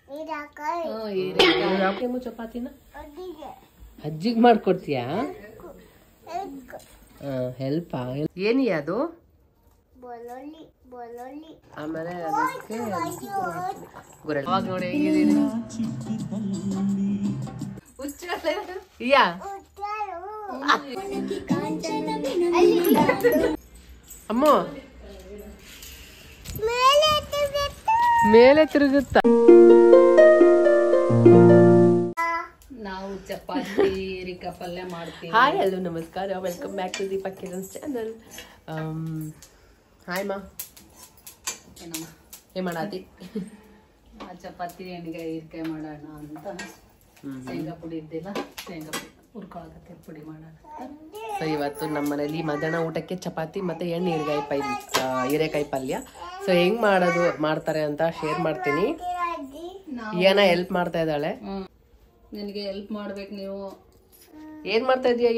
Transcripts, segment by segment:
ಯಾಕೆ ಚಪಾತಿನ ಅಜ್ಜಿಗೆ ಮಾಡ್ಕೊಡ್ತೀಯಾ? ಹೆಲ್ಪಾ? ಏನಿ ಅದು? ಆಮೇಲೆ ಅದಕ್ಕೆ ಅವಾಗ ನೋಡಿ ಹೇಗಿದ್ದೀನಿ ಯಾ ಅಮ್ಮ ಮೇಲೆ ತಿರುಗುತ್ತಾ? ನಾವು ಚಪಾತಿ ಹೀರಿಕಾಯಿ ಪಲ್ಯ ಮಾಡ್ತೀವಿ. ಹಾಯ್ ಹಲೋ ನಮಸ್ಕಾರ, welcome back to Deepak Kiran's channel. Hi ಮಾ, ಏನ್ ಮಾಡಾತಿ? ಚಪಾತಿ ಎಣ್ಣೆಗಾಯಿ ಹೀರಿಕಾಯಿ ಮಾಡೋಣ ಅಂತ ಶೇಂಗಾ ಪುಡಿ ಇದ್ದಿಲ್ಲ, ಶೇಂಗಾ ಪುಡಿ ಹುರ್ಕೊಳಕತ್ತೆ, ಪುಡಿ ಮಾಡೋಣ. ಸೊ ಇವತ್ತು ನಮ್ಮ ಮನೇಲಿ ಮಧ್ಯಾಹ್ನ ಊಟಕ್ಕೆ ಚಪಾತಿ ಮತ್ತೆ ಎಣ್ಣೆ ಹೀರೆಕಾಯಿ ಪಲ್ಯ. ಸೊ ಹೆಂಗ್ ಮಾಡ್ತಾರೆ ಅಂತ ಶೇರ್ ಮಾಡ್ತೀನಿ. ಏನ ಹೆಲ್ಪ್ ಮಾಡ್ತಾ ಇದ್ದಾಳೆ. ನಿನಗೆ ಹೆಲ್ಪ್ ಮಾಡ್ಬೇಕು. ನೀವು ಏನ್ ಮಾಡ್ತಾ ಇದೀಯ?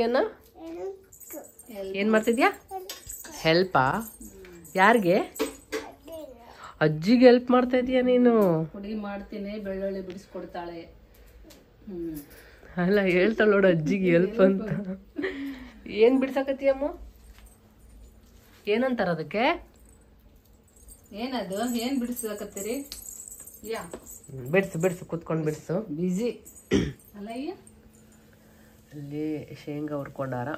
ಏನ್ ಮಾಡ್ತಿದ್ಯಾ? ಹೆಲ್ಪಾ? ಯಾರಿಗೆ? ಅಜ್ಜಿಗೆ ಹೆಲ್ಪ್ ಮಾಡ್ತಾ ಇದೀಯ ನೀನು? ಪುಡಿ ಮಾಡ್ತೀನಿ, ಬೆಳ್ಳುಳ್ಳಿ ಬಿಡಿಸ್ಕೊಡ್ತಾಳೆ. ಅಲ್ಲ ಹೇಳ್ತಾಳ ನೋಡು ಅಜ್ಜಿಗೆ ಹೆಲ್ಪ್ ಅಂತ. ಏನ್ ಬಿಡ್ಸಕತ್ತೀಯಮ್ಮ? ಏನಂತಾರ ಅದಕ್ಕೆ? ಏನದು? ಏನ್ ಬಿಡಿಸ್ಬೇಕತ್ತೀರಿ? ಯಾ ಬಿಡ್ಸು ಕುತ್ಕೊಂಡು ಬಿಡ್ಸು. ಬಿಸಿ ಅಲ್ಲ. ಅಲ್ಲಿ ಶೇಂಗಾ ಹುರ್ಕೊಂಡಾರ,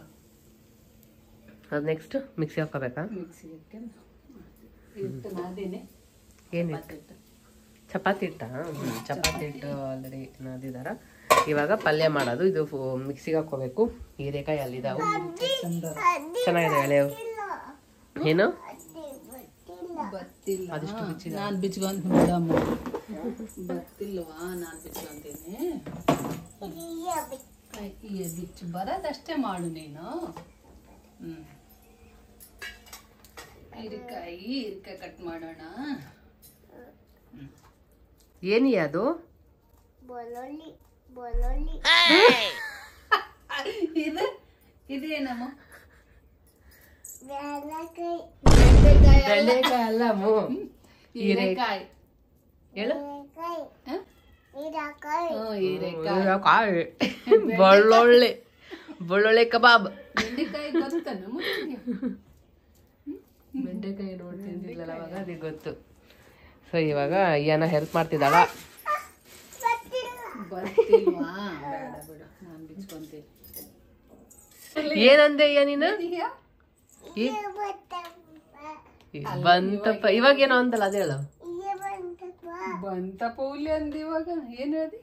ಅದು ನೆಕ್ಸ್ಟ್ ಮಿಕ್ಸಿ ಹಾಕೋಬೇಕಾ? ಮಿಕ್ಸಿ ಇಟ್ಟು ನಾದಿನಿ. ಏನಿಟ್ಟು? ಚಪಾತಿ ಹಿಟ್ಟ? ಚಪಾತಿ ಹಿಟ್ಟು ಆಲ್ರೆಡಿ ನಾದಿದಾರ. ಇವಾಗ ಪಲ್ಯ ಮಾಡೋದು. ಇದು ಮಿಕ್ಸಿಗೆ ಹಾಕೋಬೇಕು. ಹೀರೆಕಾಯಿ ಅಲ್ಲಿದಾವು, ಚೆನ್ನಾಗಿದೆ ಎಳೆವು. ಏನು ಬತ್ತಿಲ್ಲ? ಅದಷ್ಟು ಬಿಚ್ಚಿ ನಾನು ಬಿಚ್ಕೊಂತ ಬಿಡಮ್ಮ. ಬತ್ತಿಲ್ವಾ? ನಾನು ಬಿಚ್ಕೊಂತೀನಿ. ಬಿಚ್ಚು ಬರೋದಷ್ಟೇ ಮಾಡು ನೀನು. ಹೀರಿಕಾಯಿ ಕಟ್ ಮಾಡೋಣ. ಏನಿ ಅದು? ಇದೇನಮ್ಮ? ಬೆಂಡೆಕಾಯಿ ಅಲ್ಲ ಮೂ, ಹೀರೆಕಾಯಿ. ಹೇಳು. ಹೀರೆಕಾಯಿ, ಬೆಳ್ಳುಳ್ಳಿ ಕಬಾಬ್. ಬೆಂಡೆಕಾಯಿ ಗೊತ್ತಾನ? ಬೆಂಡೆಕಾಯಿ ನೋಡಿ ತಿಂದಿಲ್ಲಲ್ಲ ಅವಾಗ, ಅದಕ್ಕೆ ಗೊತ್ತು. ಸೊ ಇವಾಗ ಏನ ಹೆಲ್ಪ್ ಮಾಡ್ತಿದ್ದಾಳ. ಬರ್ತಿಲ್ವಾ? ಬೇಡ ಬಿಡು, ನಾನು ಬಿಚ್ಕೊಂತೀನಿ. ಏನಂದೆ ನೀನು? ಬಂತಪ್ಪ. ಇವಾಗ ಏನೋ ಅಂತಲ್ಲ, ಅದ ಹೇಳು. ಬಂತಪ್ಪ ಹುಲಿ ಅಂದ. ಇವಾಗ ಏನ್ ಹೇಳ್ದಿ?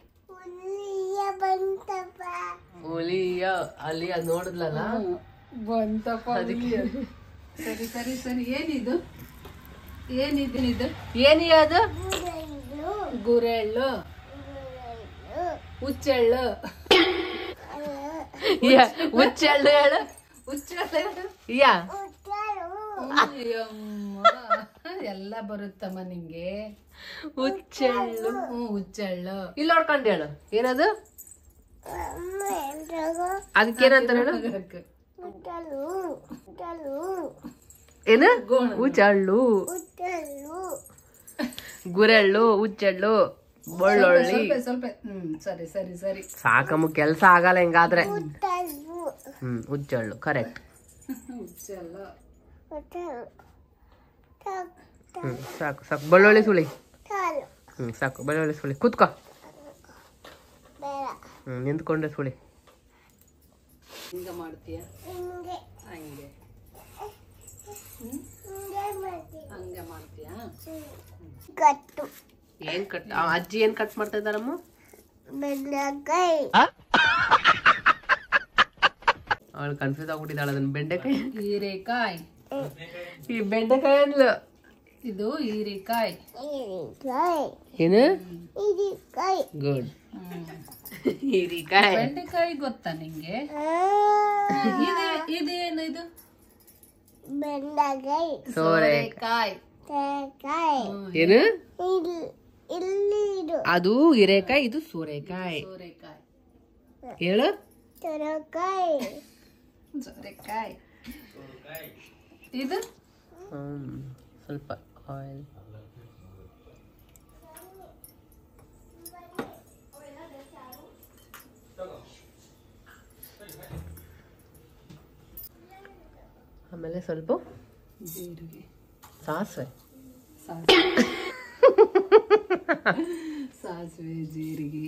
ಹುಲಿಯ ಅಲ್ಲಿ ಅದ್ ನೋಡಿದ್ಲಲ್ಲ, ಬಂತಪ್ಪ ಅದಕ್ಕೆ. ಸರಿ ಸರಿ ಸರಿ. ಏನಿದು? ಏನಿದು? ಏನಿ ಅದು? ಗುರೆಳ್ಳು, ಹುಚ್ಚೆಳ್ಳು. ಹುಚ್ಚೆಳ್ಳು ಹೇಳು. ಹುಚ್ಚೆಳ್ಳು ಯಾ ಎಲ್ಲ ಬರುತ್ತಮ್ಮ ನಿಂಗೆ. ಹುಚ್ಚೆಳ್ಳು. ಹುಚ್ಚೆಳ್ಳು. ಇಲ್ಲಿ ನೋಡ್ಕೊಂಡು ಹೇಳು. ಏನದು? ಅದಕ್ಕೇನಂತ ಹೇಳು? ಏನು? ಹುಚ್ಚೆಳ್ಳು, ಗುರೆಳ್ಳು, ಹುಚ್ಚೆಳ್ಳು, ಬೆಳ್ಳುಳ್ಳಿ. ಸ್ವಲ್ಪ ಸರಿ ಸರಿ ಸರಿ. ಸಾಕಮ್ಮ, ಕೆಲ್ಸ ಆಗಲ್ಲ ಹಿಂಗಾದ್ರೆ. ಹುಚ್ಚೆಳ್ಳು ಕರೆಕ್ಟ್. ಹುಚ್ಚೆಳ್ಳು. ಸಾಕು ಸಾಕು. ಬೆಳ್ಳುಳ್ಳಿ ಸುಳಿ. ಸಾಕು. ಬೆಳ್ಳುಳ್ಳಿ ಸುಳಿ. ಕುತ್ಕೋ. ನಿಂತ್ಕೊಂಡೆ ಸುಳಿ. ಹಿಂಗ ಮಾಡ್ತೀಯ? ಹಂಗೆ ಹಂಗೆ ಮಾಡ್ತೀಯ? ಏನ್ ಕಟ್? ಅಜ್ಜಿ ಏನ್ ಕಟ್ ಮಾಡ್ತಾ ಇದ್ದಾರಮ್ಮ? ಅವಳು ಕನ್ಫ್ಯೂಸ್ ಆಗ್ಬಿಟ್ಟಿದ್ದಾಳ. ಅದನ್ನ ಬೆಂಡೆಕಾಯಿ, ಹೀರೆಕಾಯಿ. ಈ ಬೆಂಡೆಕಾಯಿ ಅನ್ಲು. ಇದು ಹೀರೆಕಾಯಿ. ಏನು? ಗುಡ್. ಹೀರೆಕಾಯಿ. ಬೆಂಡೆಕಾಯಿ ಗೊತ್ತಾ ನಿಂಗೆ? ಇದೇನು? ಇದು ಸೋರೆಕಾಯಿ. ಏನು? ಅದು ಹೀರೆಕಾಯಿ, ಇದು ಸೋರೆಕಾಯಿ. ಹೇಳು. ಸೋರೆಕಾಯಿ. ಇದು ಸ್ವಲ್ಪ ಆಯಿಲ್. ಆಮೇಲೆ ಸ್ವಲ್ಪ ಜೀರಿಗೆ, ಸಾಸಿವೆ. ಸಾಸಿವೆ ಜೀರಿಗೆ,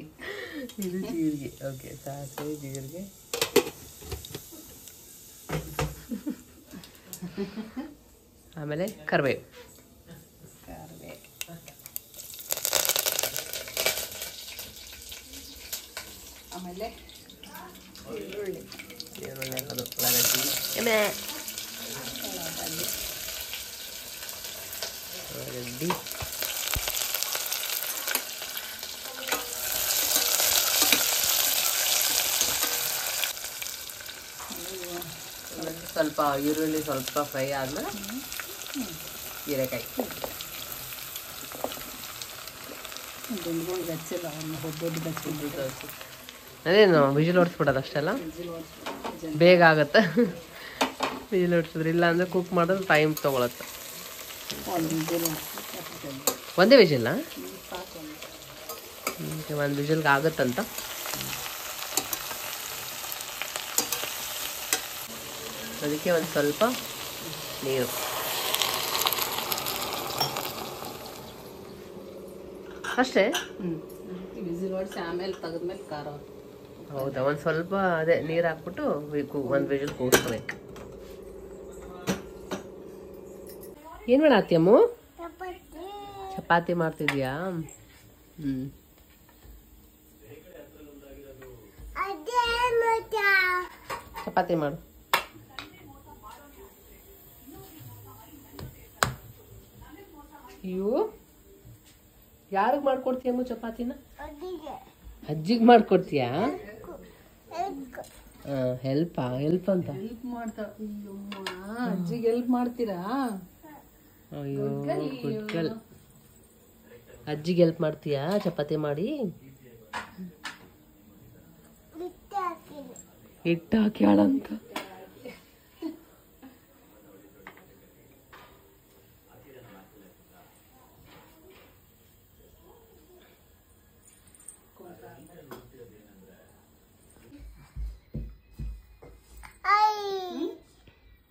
ಇದು ಜೀರಿಗೆ. ಓಕೆ, ಸಾಸಿವೆ ಜೀರಿಗೆ. ಆಮೇಲೆ ಕರಿಬೇವು. ಆಮೇಲೆ ಈರುಳ್ಳಿ, ಹಾಕೋದು. ಉಳ್ಳಾಗಡ್ಡಿ, ಉಳ್ಳಾಗಡ್ಡಿ, ಸ್ವಲ್ಪ ಈರುಳ್ಳಿ ಸ್ವಲ್ಪ ಫ್ರೈ ಆದ್ಮೇಲೆ ಹೀರೆಕಾಯಿ. ಗುಂಡ್ಗಳು ಬೆಚ್ಚಿಲ್ಲ, ಒಬ್ಬೊಬ್ಬರು ಬೆಚ್ಚಿಲ್ಲ. ಅದೇನು ವಿಜಿಲ್ ಹೊಡ್ಸ್ಬಿಡೋದು ಅಷ್ಟೆಲ್ಲ, ಬೇಗ ಆಗತ್ತೆ. ವಿಜಿಲ್ ಹೊಡ್ಸಿದ್ರೆ, ಇಲ್ಲ ಅಂದ್ರೆ ಕುಕ್ ಮಾಡೋದು ಟೈಮ್ ತೊಗೊಳತ್ತೆ. ಒಂದೇ ವಿಜಿಲ್ಲ? ಒಂದು ವಿಜಿಲ್ಗೆ ಆಗುತ್ತಂತ. ಅದಕ್ಕೆ ಒಂದು ಸ್ವಲ್ಪ ನೀರು. ಅಷ್ಟೇ. ವಿಸಿಲ್ ಹೊಡ್ಸಿ ಆಮೇಲೆ ತೆಗೆದ್ಮೇಲೆ ಖಾರ. ಹೌದಾ, ಒಂದು ಸ್ವಲ್ಪ ಅದೇ ನೀರು ಹಾಕ್ಬಿಟ್ಟು ಒಂದು ವಿಜಿಲ್ ಕೂಗಿಸ್ಬೇಕು. ಏನು ಮಾಡತ್ತೀಯಮ್ಮ? ಚಪಾತಿ ಮಾಡ್ತಿದ್ಯಾ? ಚಪಾತಿ ಮಾಡು. ಅಯ್ಯೋ, ಯಾರಿಗೆ ಮಾಡ್ಕೊಡ್ತೀಯಮ್ಮ ಚಪಾತಿನ? ಅಜ್ಜಿಗೆ ಮಾಡ್ಕೊಡ್ತೀಯಾ? ಹೆಲ್ಪ್ ಅಂತ. ಹೆಲ್ಪ್ ಮಾಡ್ತಾ ಅಜ್ಜಿಗೆ ಹೆಲ್ಪ್ ಮಾಡ್ತೀರಾ? ಅಯ್ಯೋ, ಗುಡ್ ಗರ್ಲ್. ಅಜ್ಜಿಗೆ ಹೆಲ್ಪ್ ಮಾಡ್ತೀಯಾ ಚಪಾತಿ ಮಾಡಿ? ಹಿಟ್ಟು ಹಾಕ್ಯಾಳಂತ.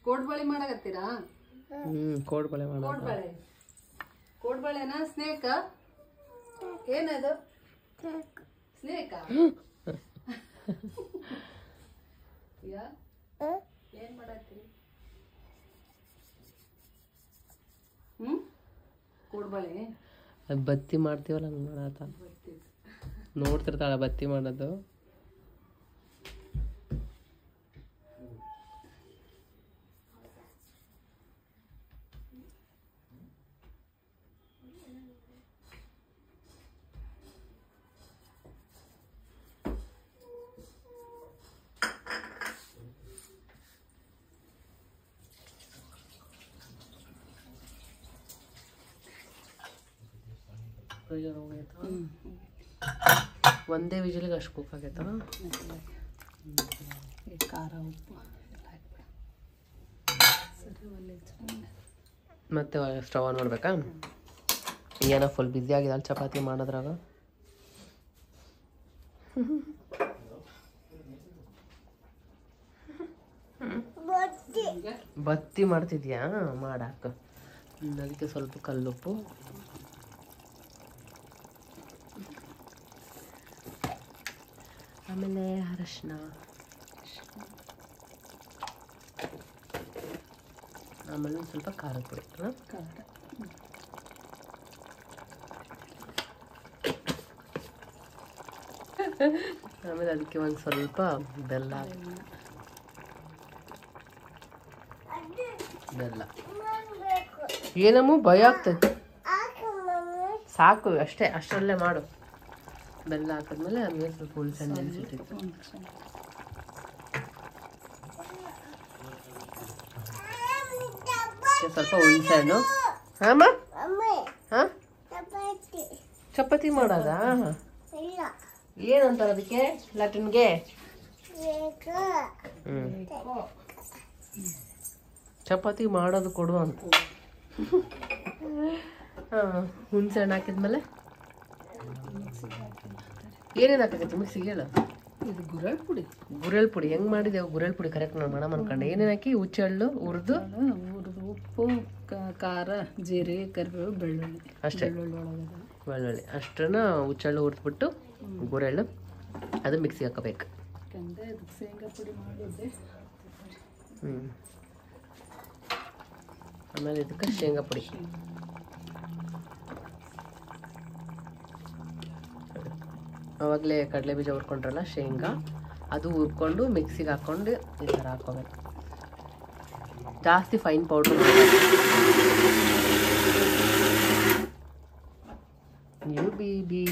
ಕೋಡ್ಬಳೆ ಮಾಡಕತ್ತೀರಾ? ಕೋಡ್ಬಳೆ ಮಾಡ. ಕೋಡ್ಬಳೆನಾ? ಸ್ನೇಕ? ಏನದು ಸ್ನೇಕ? ಏನ್ ಮಾಡತ್ತೀರಿ? ಕೋಡ್ಬಳೆ ಅದು ಬತ್ತಿ ಮಾಡ್ತೀವಲ್ಲ, ಹಂಗೆ ಮಾಡತ್ತ. ನೋಡ್ತಿರ್ತಾಳ ಬತ್ತಿ ಮಾಡೋದು. ಒಂದೇ ವಿಜಿಲ್ಗೆ ಅಷ್ಟು ಕುಕ್ ಆಗೈತ? ಖಾರ ಉಪ್ಪು ಮತ್ತೆ ಸ್ಟವ್ ಆನ್ ಮಾಡ್ಬೇಕಾ? ಏನೋ ಫುಲ್ ಬ್ಯುಸಿ ಆಗಿದೆ ಅಲ್ಲಿ ಚಪಾತಿ ಮಾಡೋದ್ರಾಗ. ಬತ್ತಿ ಮಾಡ್ತಿದ್ಯಾ? ಮಾಡಾಕ. ಅದಕ್ಕೆ ಸ್ವಲ್ಪ ಕಲ್ಲುಪ್ಪು, ಆಮೇಲೆ ಅರಶಿನ, ಆಮೇಲೆ ಒಂದು ಸ್ವಲ್ಪ ಖಾರದ ಪುಡಿ. ಆಮೇಲೆ ಅದಕ್ಕೆ ಒಂದು ಸ್ವಲ್ಪ ಬೆಲ್ಲ. ಏನಮ್ಮ ಭಯ ಆಗ್ತದೆ? ಸಾಕು, ಅಷ್ಟರಲ್ಲೇ ಮಾಡು. ಬೆಲ್ಲ ಹಾಕಿದ್ಮೇಲೆ ಆಮೇಲೆ ಸ್ವಲ್ಪ ಹುಣಸೆಹಣ್ಣು ನೆನೆಸಿಟ್ಟಿತ್ತು. ಸ್ವಲ್ಪ ಹುಣಸೆಹಣ್ಣು. ಹಾಂ ಚಪಾತಿ ಮಾಡೋದಾ? ಏನಂತಾರೆ ಅದಕ್ಕೆ ಲ್ಯಾಟಿನ್ಗೆ? ಚಪಾತಿ ಮಾಡೋದು ಕೊಡು ಅಂತ. ಹುಣಸೆಹಣ್ಣು ಹಾಕಿದ್ಮೇಲೆ ಏನೇನು ಹಾಕಬೇಕು ಮಿಕ್ಸಿಗೆ? ಹೇಳು. ಇದು ಗುರೆಳ್ ಪುಡಿ. ಗುರೆಳ್ ಪುಡಿ ಹೆಂಗ್ ಮಾಡಿದೆವು? ಗುರೆಳ್ ಪುಡಿ ಕರೆಕ್ಟ್ ನಾನು ಮಾಡಮ್ ಅನ್ಕೊಂಡೆ. ಏನೇನು ಹಾಕಿ? ಹುಚ್ಚೆಳ್ಳು ಹುರಿದು, ಉಪ್ಪು, ಖಾರ, ಜೀರಿಗೆ, ಕರಿಬೇವು, ಬೆಳ್ಳುಳ್ಳಿ ಅಷ್ಟೇ. ಬೆಳ್ಳುಳ್ಳಿ ಅಷ್ಟನ್ನ ಹುಚ್ಚೆಳ್ಳು ಹುರಿದ್ಬಿಟ್ಟು ಗುರೆಳ್ಳು ಅದು ಮಿಕ್ಸಿಗೆ ಹಾಕೋಬೇಕು. ಶೇಂಗಾ ಪುಡಿ ಮಾಡಿದ್ದೆ. ಆಮೇಲೆ ಇದಕ್ಕೆ ಶೇಂಗಾ ಪುಡಿ. ಅವಾಗಲೇ ಕಡಲೆ ಬೀಜ ಹುರ್ಕೊಂಡ್ರಲ್ಲ ಶೇಂಗಾ, ಅದು ಹುರ್ಕೊಂಡು ಮಿಕ್ಸಿಗೆ ಹಾಕ್ಕೊಂಡು ಈ ಥರ ಹಾಕೋಬೇಕು. ಜಾಸ್ತಿ ಫೈನ್ ಪೌಡ್ರ್ ನೀವು ಬೇಬಿ.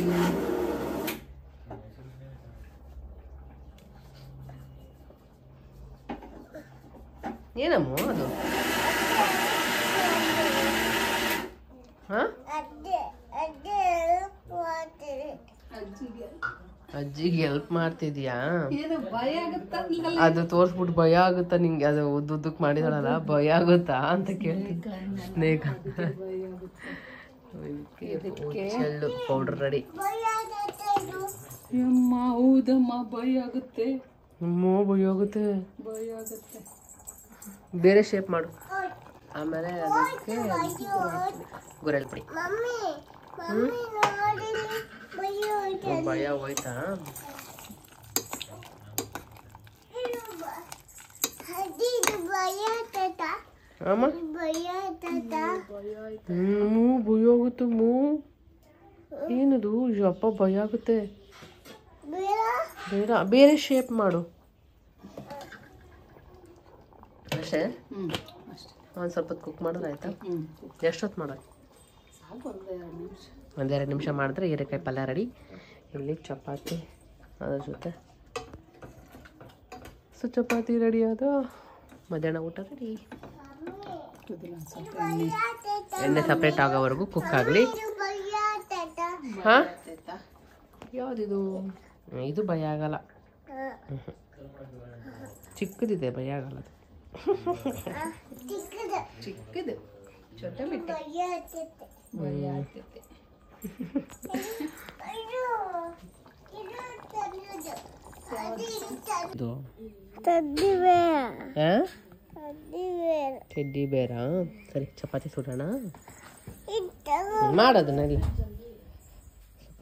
ಏನಮ್ಮ ಅದು? ಹಾಂ, ಅಜ್ಜಿಗೆ ಹೆಲ್ಪ್ ಮಾಡ್ತಿದ್ಯಾ? ಅದು ತೋರ್ಸ್ಬಿಟ್ಟು ಭಯ ಆಗುತ್ತಾ ನಿಂಗೆ? ಅದು ಉದ್ದುದ್ದಕ್ಕೆ ಮಾಡಿದಳಲ್ಲ, ಭಯ ಆಗುತ್ತಾ ಅಂತ ಕೇಳ್ತೀನಿ. ಚೆಳ್ಳು ಪೌಡರ್ ರೆಡಿ. ಹೌದಮ್ಮ, ಭಯ ಆಗುತ್ತೆ. ಭಯ ಆಗುತ್ತೆ. ಬೇರೆ ಶೇಪ್ ಮಾಡು. ಆಮೇಲೆ ಅದಕ್ಕೆ ಗುರೆಳ್ ಪುಡಿ. ಭಯ ಹೋಯ್ತಾ? ಅಮ್ಮ ಭಯ ಆಗುತ್ತೆ. ಏನದು? ಅಪ್ಪ ಭಯ ಆಗುತ್ತೆ. ಬೇಡ, ಬೇರೆ ಶೇಪ್ ಮಾಡು ಅಷ್ಟೇ. ಒಂದು ಸ್ವಲ್ಪ ಹೊತ್ತು ಕುಕ್ ಮಾಡಿದ್ರೆ ಆಯ್ತಾ? ಎಷ್ಟೊತ್ತು ಮಾಡೋದು? ಒಂದೆರಡು ನಿಮಿಷ ಮಾಡಿದ್ರೆ ಹೀರೆಕಾಯಿ ಪಲ್ಯ ರೆಡಿ. ಇಲ್ಲಿ ಚಪಾತಿ ಅದ್ರ ಜೊತೆ ಚಪಾತಿ ರೆಡಿ ಆದ. ಮಧ್ಯಾಹ್ನ ಊಟ ರೆಡಿ. ಎಣ್ಣೆ ಸಪ್ರೇಟ್ ಆಗೋವರೆಗೂ ಕುಕ್ ಆಗಲಿ. ಹಾಂ, ಯಾವುದಿದು? ಇದು ಭಯ ಆಗಲ್ಲ. ಚಿಕ್ಕದಿದೆ, ಭಯ ಆಗಲ್ಲ. ಚಿಕ್ಕದು ಚೊಟ್ಟ ಬಿಟ್ಟು ಟೆಡ್ಡಿ ಬೇರಾ? ಸರಿ, ಚಪಾತಿ ಸುಡೋಣ. ಮಾಡೋದನ್ನೆಲ್ಲ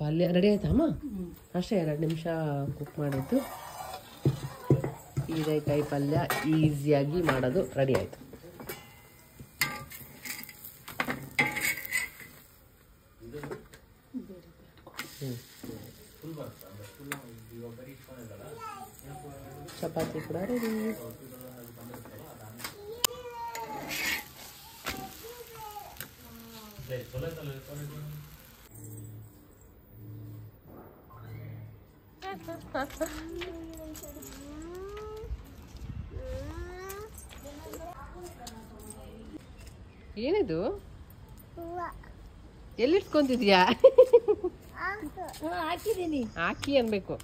ಪಲ್ಯ ರೆಡಿ ಆಯ್ತಾ ಅಮ್ಮ? ಅಷ್ಟೇ, 2 ನಿಮಿಷ ಕುಕ್ ಮಾಡಿದ್ದು ಹೀರೆಕಾಯಿ ಪಲ್ಯ ಈಸಿಯಾಗಿ ಮಾಡೋದು ರೆಡಿ ಆಯಿತು. ಚಪಾತಿ ಕೂಡ ರೆಡಿ. ಏನಿದು? ಎಲ್ಲಿಟ್ಕೊಂತಿದ್ಯಾ? ಹಾಕಿದ್ದೀನಿ. ಹಾಕಿ ಅನ್ಬೇಕು.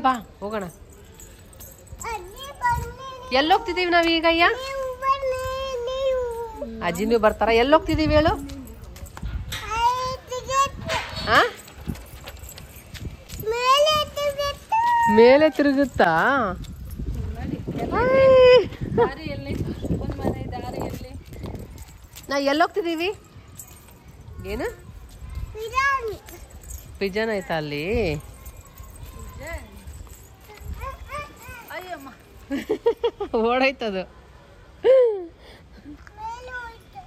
ಬಾ ಹೋಗೋಣ. ಎಲ್ಲೋಗ್ತಿದೀವಿ ನಾವೀಗ? ಅಯ್ಯ, ಅಜ್ಜಿನೂ ಬರ್ತಾರ. ಎಲ್ಲೋಗ್ತಿದೀವಿ ಹೇಳು? ಮೇಲೆ ತಿರುಗುತ್ತಾ? ನಾ ಎಲ್ಲೋಗ್ತಿದೀವಿ? ಏನು ಪಿಜನ್ ಆಯ್ತಾ ಅಲ್ಲಿ? ಓಡಾಯ್ತದು.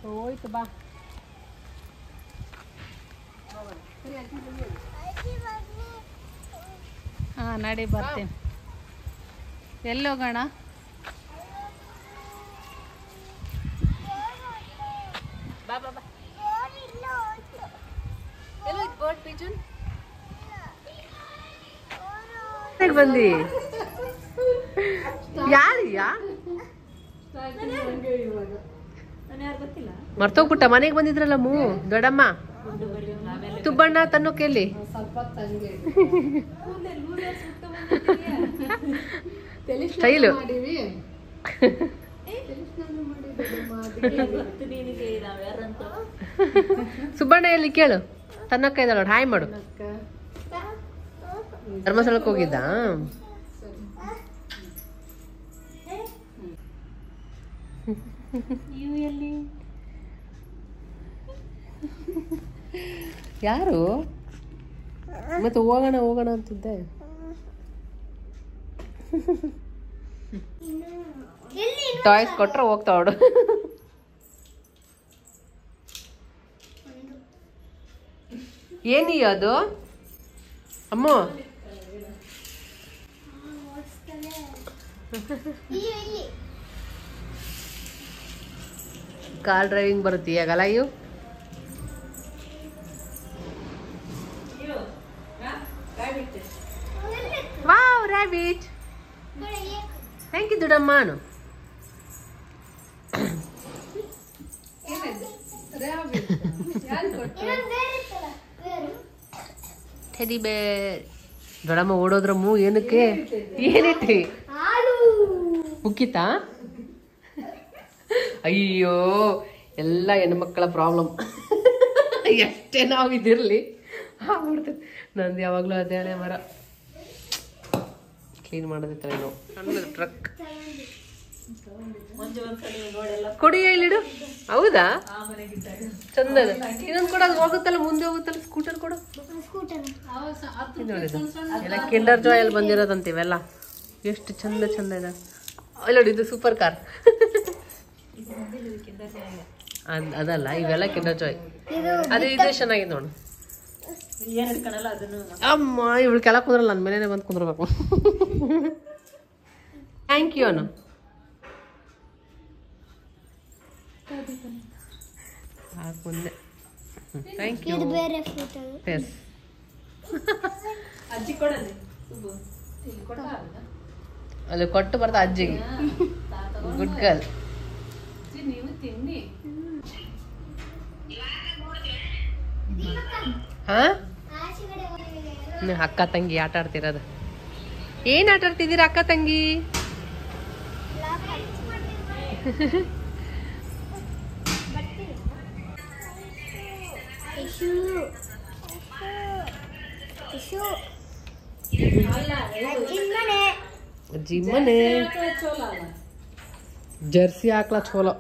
ಹೋಯ್ತು, ಬಾ. ಹಾ, ನಡಿ ಬರ್ತೀನಿ. ಎಲ್ಲೋಗೋಣ? ಬಾ ಬಾ ಬಾ. ಎಲ್ಲೋ ಬೋಟ್ ಪಿಜನ್ ಬಂದಿ? ಯಾರಿಯಾ? ಮರ್ತೋಗ್ಬಿಟ್ಟ. ಮನೆಗೆ ಬಂದಿದ್ರಲ್ಲ ದೊಡ್ಡಮ್ಮ ತುಬ್ಬಣ್ಣ ತನ್ನೋಕೆಲ್ಲಿ ಸ್ಟೈಲು. ಸುಬ್ಬಣ್ಣ ಎಲ್ಲಿ ಕೇಳು? ತನ್ನಕ್ಕ ಇದ್ದಾಳ, ಹಾಯ್ ಮಾಡು. ಧರ್ಮಸ್ಥಳಕ್ಕೆ ಹೋಗಿದ್ದ? ಯಾರು ಮತ್ತೆ ಹೋಗೋಣ ಅಂತಿದ್ದೆ. ಟಾಯ್ಸ್ ಕೊಟ್ರೆ ಹೋಗ್ತಾವಡು. ಏನಿ ಅದು ಅಮ್ಮ? ಕಾರ್ ಡ್ರೈವಿಂಗ್ ಬರುತ್ತೀಯಾಗಲ್ಲ ಇವು? ವಾವ್ ರಾಬಿಟ್, ಥ್ಯಾಂಕ್ ಯು ದುಡಮ್ಮನು. Teddy bear. ದೊಡ್ಡಮ್ಮ ಓಡೋದ್ರ ಏನಕ್ಕೆ? ಏನಿಟ್ಟಿ ಮುಕ್ಕಿತಾ? ಅಯ್ಯೋ, ಎಲ್ಲ ಹೆಣ್ಮಕ್ಕಳ ಪ್ರಾಬ್ಲಮ್. ಎಷ್ಟೇ ನಾವು ಇದಿರ್ಲಿ ಆಗ್ಬಿಡ್ತದೆ. ನಂದು ಯಾವಾಗ್ಲೂ ಅದೇ ಹಣೆ ಮರ. ಕ್ಲೀನ್ ಮಾಡೋದಿತ್ತಲ್ಲ ನಾವು. ನನ್ನದು ಟ್ರಕ್ ಕೊಡಿಯ ಇಲ್ಲಿಡು. ಹೌದಾ? ಚಂದದ ಇನ್ನೊಂದು ಕೂಡ ಅದು ಹೋಗುತ್ತಲ್ಲ, ಮುಂದೆ ಹೋಗುತ್ತಲ್ಲ. ಸ್ಕೂಟರ್ ಕೊಡು. ಎಲ್ಲ ಕಿಂಡರ್ ಜಾಯ್ ಅಲ್ಲಿ ಬಂದಿರೋದಂತ ಇವೆಲ್ಲ. ಎಷ್ಟು ಚಂದ ಇದೆ. ಅಲ್ಲಿ ನೋಡಿ, ಇದು ಸೂಪರ್ ಕಾರ್. ಅದಲ್ಲ, ಇವೆಲ್ಲ ಕಿಂಡರ್ ಜಾಯ್. ಅದೇ ಇದೇ ಚೆನ್ನಾಗಿದೆ ನೋಡು. ಅಮ್ಮ ಇವಳು ಕೆಳಗೆ ಕುಂದ್ರಲ್ಲ, ನನ್ನ ಮೇಲೇನೆ ಬಂದು ಕುಂದ್ರಬೇಕು. ಥ್ಯಾಂಕ್ ಯು ಅನು. ಮುಂದೆ ಥ್ಯಾಂಕ್ ಯು. ಎಸ್, ಅಲ್ಲಿ ಕೊಟ್ಟು ಬರ್ತಾ ಅಜ್ಜಿಗೆ. Good girl. ಹಾ, ಅಕ್ಕ ತಂಗಿ ಆಟ ಆಡ್ತಿರೋದು. ಏನ್ ಆಟ ಆಡ್ತಿದ್ದೀರಾ ಅಕ್ಕ ತಂಗಿ? ಜಿಮ್ಮನೆ ಜರ್ಸಿ ಹಾಕ್ಲಾ ಚೋಲೋ.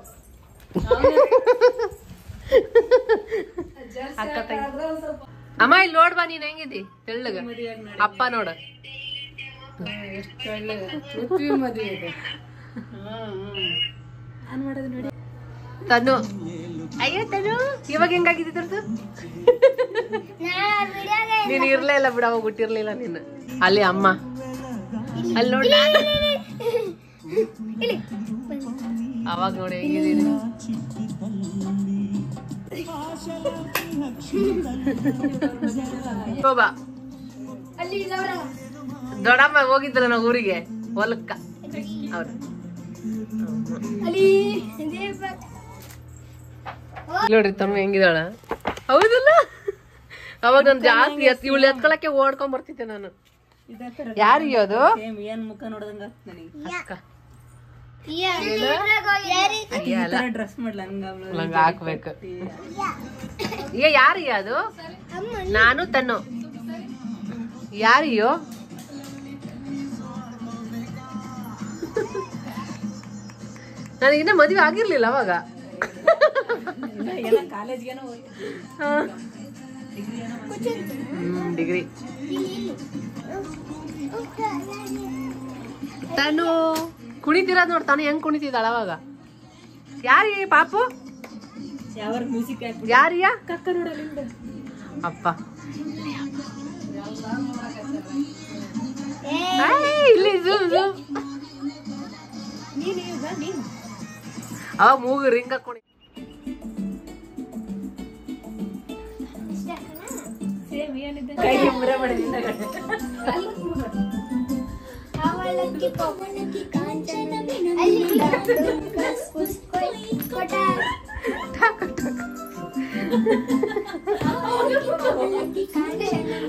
ಅಕ್ಕ ತಂಗಿ. ಅಮ್ಮ ಇಲ್ಲಿ ನೋಡ್ ಬಾ, ನೀನ್ ಹೆಂಗಿದಿ ತೆಳ್ಳಗ. ಅಪ್ಪ ನೋಡ ತನು. ಅಯ್ಯೋ ತನು, ಇವಾಗ ಹೆಂಗಾಗಿದ್ದು? ನೀನ್ ಇರ್ಲೇ ಇಲ್ಲ ಬಿಡ, ಅವಾಗ ಹುಟ್ಟಿರ್ಲಿಲ್ಲ ನೀನು. ಅಲ್ಲಿ ಅಮ್ಮ ಅಲ್ಲಿ ನೋಡಿ, ಅವಾಗ ನೋಡಿ ಹೆಂಗಿದೀನಿ. ಬಾ, ದೊಡ್ಡಮ್ಮ ಹೋಗಿದ್ದಲ್ಲ ನಾವು ಊರಿಗೆ, ಹೊಲಕ್ಕ. ಅವ್ರು ನೋಡ್ರಿ ತಮ್ಮ ಹೆಂಗಿದಾಳ. ಹೌದಲ್ಲ, ಅವಾಗ ನಾನು ಜಾಸ್ತಿ ಇವಳು ಎತ್ಕೊಳಕ್ಕೆ ಓಡ್ಕೊಂಡ್ ಬರ್ತಿದ್ದೆ ನಾನು. ಯಾರಿಗೆ ಅದು? ಅಕ್ಕ ನಂಗೆ ಹಾಕ್ಬೇಕು. ಈಗ ಯಾರಿಗೆ ಅದು? ನಾನು ತನ್ನು. ಯಾರಿಯೋ? ನನಗಿನ್ನ ಮದುವೆ ಆಗಿರ್ಲಿಲ್ಲ ಅವಾಗ. ಡಿಗ್ರಿ. ತಾನು ಕುಣಿತಿರೋದ್ ನೋಡ್, ತಾನು ಹೆಂಗ್ ಕುಣಿತಿದ್ದಾಳ ಅವಾಗ. ಯಾರಿ ಪಾಪು? ಯಾರಿಯ ಅಪ್ಪ? ಇಲ್ಲಿ ಅವಾಗ ಮೂಗು ರಿಂಗ್ ಹಾಕೊಂಡಿ.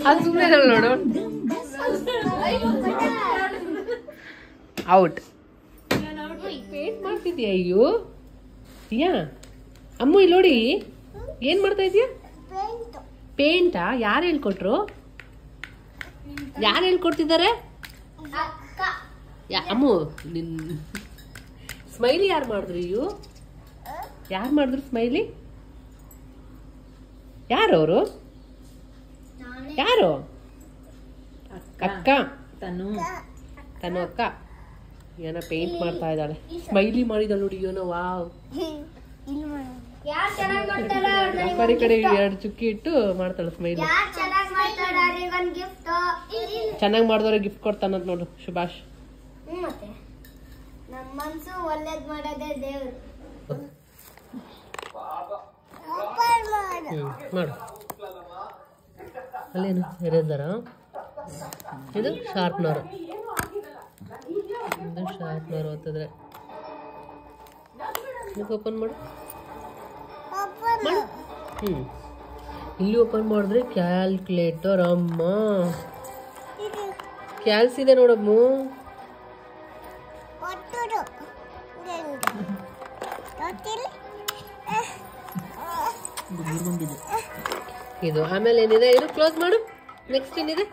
ಅದು ಸುಮ್ಮನೆ ನೋಡು. ಔಟ್. ಪೇಂಟ್ ಮಾಡ್ತಿದ್ಯಾ? ಅಯ್ಯೋ ಯಾ ಅಮ್ಮ, ಇಲ್ಲಿ ನೋಡಿ ಏನ್ ಮಾಡ್ತಾ ಇದೀಯ? ಪೇಂಟಾ? ಯಾರು ಹೇಳ್ಕೊಟ್ರು? ಯಾರು ಹೇಳ್ಕೊಡ್ತಿದ್ದಾರೆ? ಅಮ್ಮು ನಿನ್ ಸ್ಮೈಲಿ ಯಾರು ಮಾಡಿದ್ರು? ಯಾರು ಮಾಡಿದ್ರು ಸ್ಮೈಲಿ? ಯಾರು ಅವರು? ಯಾರು? ಅಕ್ಕ ತನು ಅಕ್ಕ ಏನೋ ಪೇಂಟ್ ಮಾಡ್ತಾ ಇದ್ದಾಳೆ. ಸ್ಮೈಲಿ ಮಾಡಿದಾಳೆ ನೋಡಿ. ಏನೋ ವಾವ್. ಕಡೆ ಕಡೆ 2 ಚುಕ್ಕಿ ಇಟ್ಟು ಮಾಡ್ತಾಳೆ ಸ್ಮೈಲಿ. ಚೆನ್ನಾಗಿ ಮಾಡಿದವ್ರೆ ಗಿಫ್ಟ್ ಕೊಡ್ತಾನಂತ ನೋಡು ಸುಭಾಷ್. ಒಳ್ಳೇದ್ ಮಾಡೋದೇ ದೇವ್ರು. ಮಾಡು. ಅಲ್ಲೇನು ಎರೇಸರ? ಇದು ಶಾರ್ಪ್ನರ್. ಇದು ಶಾರ್ಪ್ನರ್ ಓದಿದ್ರೆ ಓಪನ್ ಮಾಡು. ಇಲ್ಲಿ ಓಪನ್ ಮಾಡಿದ್ರೆ ಕ್ಯಾಲ್ಕುಲೇಟರ್. ಅಮ್ಮ ಕ್ಯಾಲ್ಸ್ ಇದೆ ನೋಡಮ್ಮ. ಇದು ಆಮೇಲೆ ಏನಿದೆ ಇರು ಕ್ಲೋಸ್ ಮಾಡು. ನೆಕ್ಸ್ಟ್ ಏನಿದೆ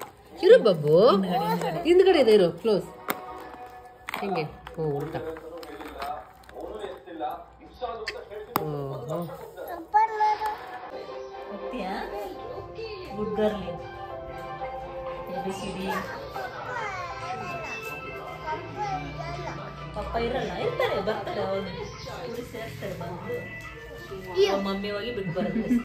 ಇರು ಬಬ್ಬು. ಹಿಂದ್ಗಡೆ ಇದೆ ಇರು ಕ್ಲೋಸ್. ಹಿಂಗೆ ಉಲ್ಟಾ. Good girly. ಪಪ್ಪ ಇರಲ್ಲ, ಇರ್ತಾರೆ, ಬರ್ತಾರೆ. ಅವನು ಕುಡಿ ಸೇರ್ತಾರೆ. ಬಂದು ಮಮ್ಮಿ ಹೋಗಿ ಬಿಟ್ಟು ಬರುತ್ತೆ.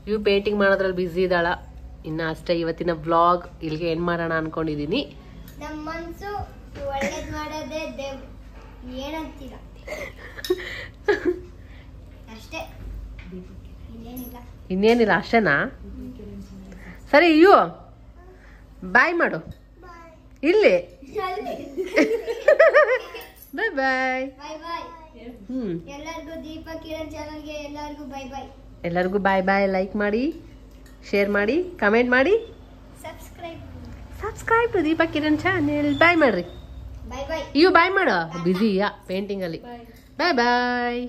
ಇವು ಪೇಂಟಿಂಗ್ ಮಾಡೋದ್ರಲ್ಲಿ ಬ್ಯುಸಿ ಇದ್ದಾಳ. ಇನ್ನು ಅಷ್ಟೇ ಇವತ್ತಿನ ವ್ಲಾಗ್ ಇಲ್ಲಿಗೆ ಏನ್ ಮಾಡೋಣ ಅನ್ಕೊಂಡಿದೀನಿ. ನಮ್ಮ ಮನ್ಸು ಒಳ್ಳೇದ್ ಮಾಡೋದೇ ದೇವ್. ಏನಂತೀರ ಅಷ್ಟೇ, ಇನ್ನೇನಿಲ್ಲ ಅಷ್ಟೇನಾ? ಸರಿ ಅಯ್ಯೋ ಬಾಯ್ ಮಾಡು. ಇಲ್ಲಿ ಬಾಯ್ ಬಾಯ್. ಬಾಯ್ ಬಾಯ್. ಎಲ್ಲರಿಗೂ ದೀಪಾ ಕಿರಣ್ ಚಾನಲ್ಗೆ ಎಲ್ಲರಿಗೂ ಬಾಯ್ ಬಾಯ್. ಎಲ್ಲರಿಗೂ ಬಾಯ್ ಬಾಯ್. ಲೈಕ್ ಮಾಡಿ, ಶೇರ್ ಮಾಡಿ, ಕಮೆಂಟ್ ಮಾಡಿ, subscribe to Deepa Kiran channel. Bye ಮಾಡ್ರಿ. ಬಾಯ್ ಬಾಯ್. ಅಯ್ಯೋ ಬಾಯ್ ಮಾಡು. ಬ್ಯುಸಿಯಾ ಪೇಂಟಿಂಗ್ ಅಲ್ಲಿ. ಬಾಯ್ ಬಾಯ್.